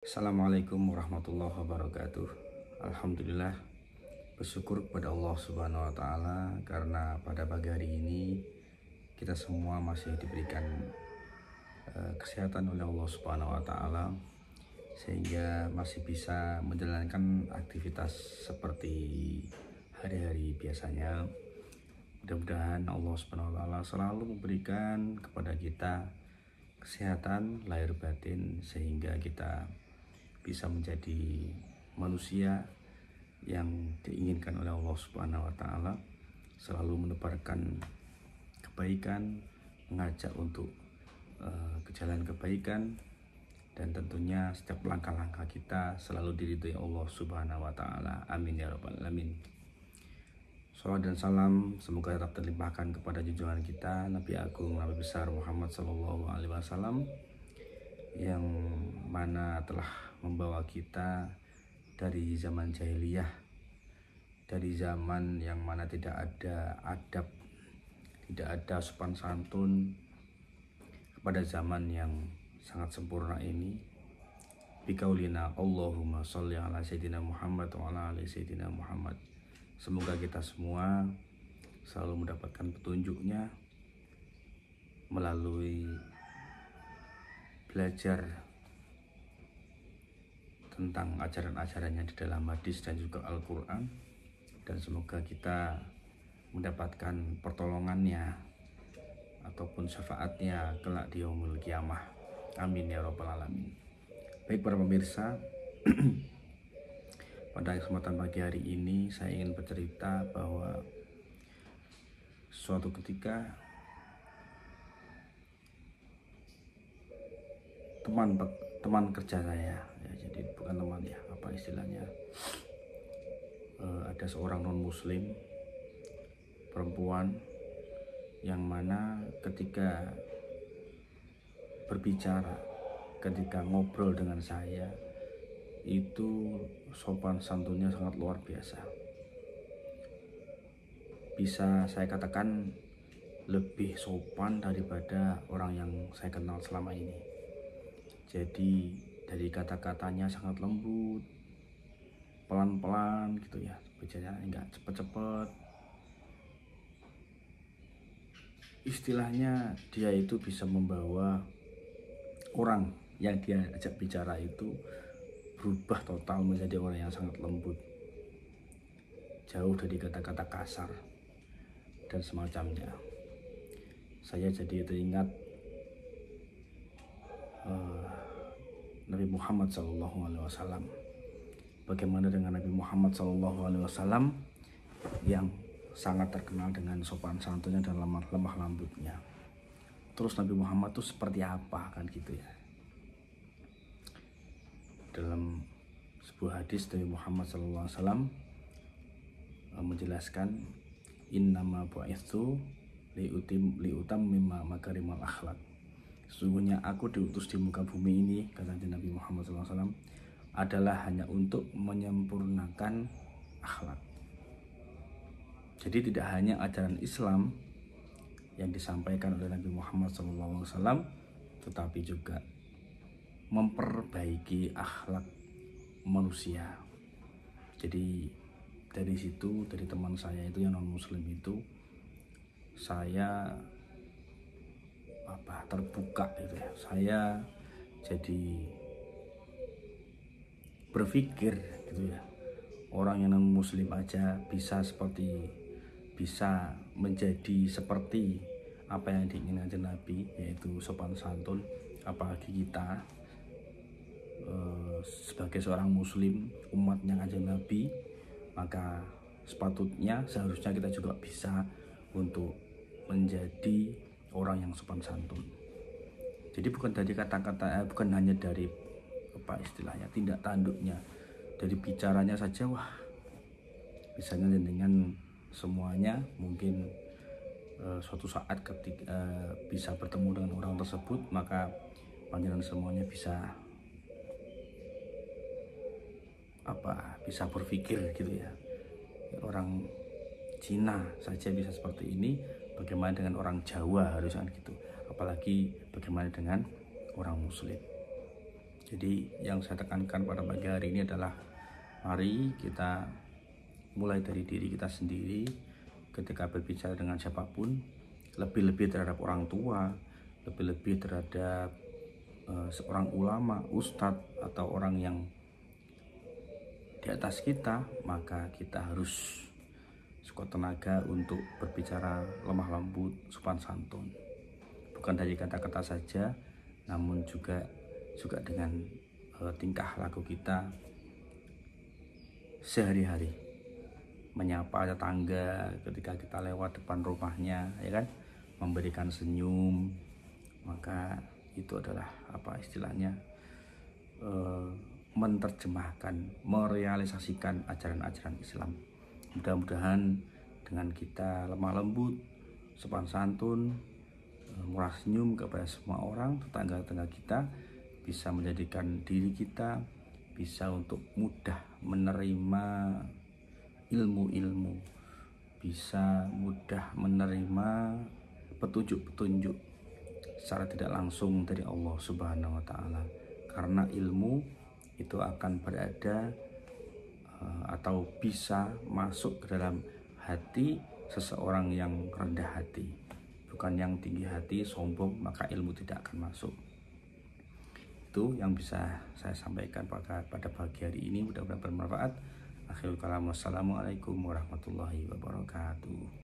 Assalamualaikum warahmatullahi wabarakatuh. Alhamdulillah, bersyukur kepada Allah Subhanahu wa Ta'ala karena pada pagi hari ini kita semua masih diberikan kesehatan oleh Allah Subhanahu wa Ta'ala, sehingga masih bisa menjalankan aktivitas seperti hari-hari biasanya. Mudah-mudahan Allah Subhanahu wa Ta'ala selalu memberikan kepada kita kesehatan lahir batin, sehingga kita bisa menjadi manusia yang diinginkan oleh Allah Subhanahu wa Ta'ala, selalu menebarkan kebaikan, mengajak untuk ke jalan kebaikan, dan tentunya setiap langkah-langkah kita selalu diridhoi Allah Subhanahu wa Ta'ala. Amin ya rabbal alamin. Salawat dan salam semoga tetap terlimpahkan kepada junjungan kita Nabi Agung, Nabi besar Muhammad SAW, yang mana telah membawa kita dari zaman jahiliyah, dari zaman yang mana tidak ada adab, tidak ada sopan santun, kepada zaman yang sangat sempurna ini. Bikaulina Allahumma sholli ala sayyidina Muhammad wa ala ali sayyidina Muhammad. Semoga kita semua selalu mendapatkan petunjuknya melalui belajar tentang ajaran-ajarannya di dalam hadis dan juga Al-Quran, dan semoga kita mendapatkan pertolongannya ataupun syafaatnya kelak di yaumul kiamah. Amin ya rabbal alamin. Baik para pemirsa, pada kesempatan pagi hari ini saya ingin bercerita bahwa suatu ketika teman kerja saya, ya, jadi bukan teman ya, apa istilahnya, ada seorang non muslim perempuan yang mana ketika berbicara, ketika ngobrol dengan saya itu sopan santunnya sangat luar biasa. Bisa saya katakan lebih sopan daripada orang yang saya kenal selama ini. Jadi dari kata-katanya sangat lembut, pelan-pelan gitu ya, bicaranya enggak cepet-cepet. Istilahnya dia itu bisa membawa orang yang dia ajak bicara itu berubah total menjadi orang yang sangat lembut, jauh dari kata-kata kasar dan semacamnya. Saya jadi teringat Nabi Muhammad SAW. Bagaimana dengan Nabi Muhammad SAW yang sangat terkenal dengan sopan santunnya dan lemah lembutnya. Terus Nabi Muhammad itu seperti apa kan gitu ya. Dalam sebuah hadis dari Muhammad SAW menjelaskan, innama bu'itsu liutammima makarimal akhlak. Sesungguhnya aku diutus di muka bumi ini, kata Nabi Muhammad SAW, adalah hanya untuk menyempurnakan akhlak. Jadi tidak hanya ajaran Islam yang disampaikan oleh Nabi Muhammad SAW, tetapi juga memperbaiki akhlak manusia. Jadi dari situ, dari teman saya itu yang non muslim itu, saya terbuka gitu ya. Saya jadi berpikir gitu ya, orang yang non muslim aja bisa menjadi seperti apa yang diinginkan Nabi, yaitu sopan santun, apalagi kita sebagai seorang muslim, umatnya kanjeng Nabi, maka seharusnya kita juga bisa untuk menjadi orang yang sopan santun. Jadi bukan dari kata-kata, bukan hanya dari apa istilahnya, tindak tanduknya, dari bicaranya saja, wah, misalnya dengan semuanya mungkin suatu saat ketika bisa bertemu dengan orang tersebut, maka panjenengan semuanya bisa berpikir gitu ya. Orang Cina saja bisa seperti ini, bagaimana dengan orang Jawa, harusnya gitu. Apalagi bagaimana dengan orang muslim. Jadi yang saya tekankan pada pagi hari ini adalah mari kita mulai dari diri kita sendiri ketika berbicara dengan siapapun, lebih-lebih terhadap orang tua, lebih-lebih terhadap seorang ulama, ustadz, atau orang yang di atas kita, maka kita harus sekuat tenaga untuk berbicara lemah lembut, sopan santun. Bukan dari kata-kata saja, namun juga dengan tingkah laku kita sehari-hari. Menyapa tetangga ketika kita lewat depan rumahnya, ya kan, memberikan senyum, maka itu adalah apa istilahnya, menerjemahkan, merealisasikan ajaran-ajaran Islam. Mudah-mudahan dengan kita lemah lembut, sopan santun, murah senyum kepada semua orang, tetangga-tetangga kita, bisa menjadikan diri kita bisa untuk mudah menerima ilmu-ilmu, bisa mudah menerima petunjuk-petunjuk secara tidak langsung dari Allah Subhanahu wa Ta'ala, karena ilmu itu akan berada atau bisa masuk ke dalam hati seseorang yang rendah hati, bukan yang tinggi hati, sombong, maka ilmu tidak akan masuk. Itu yang bisa saya sampaikan pada pagi hari ini, mudah-mudahan bermanfaat. Akhirul kalam, wassalamualaikum warahmatullahi wabarakatuh.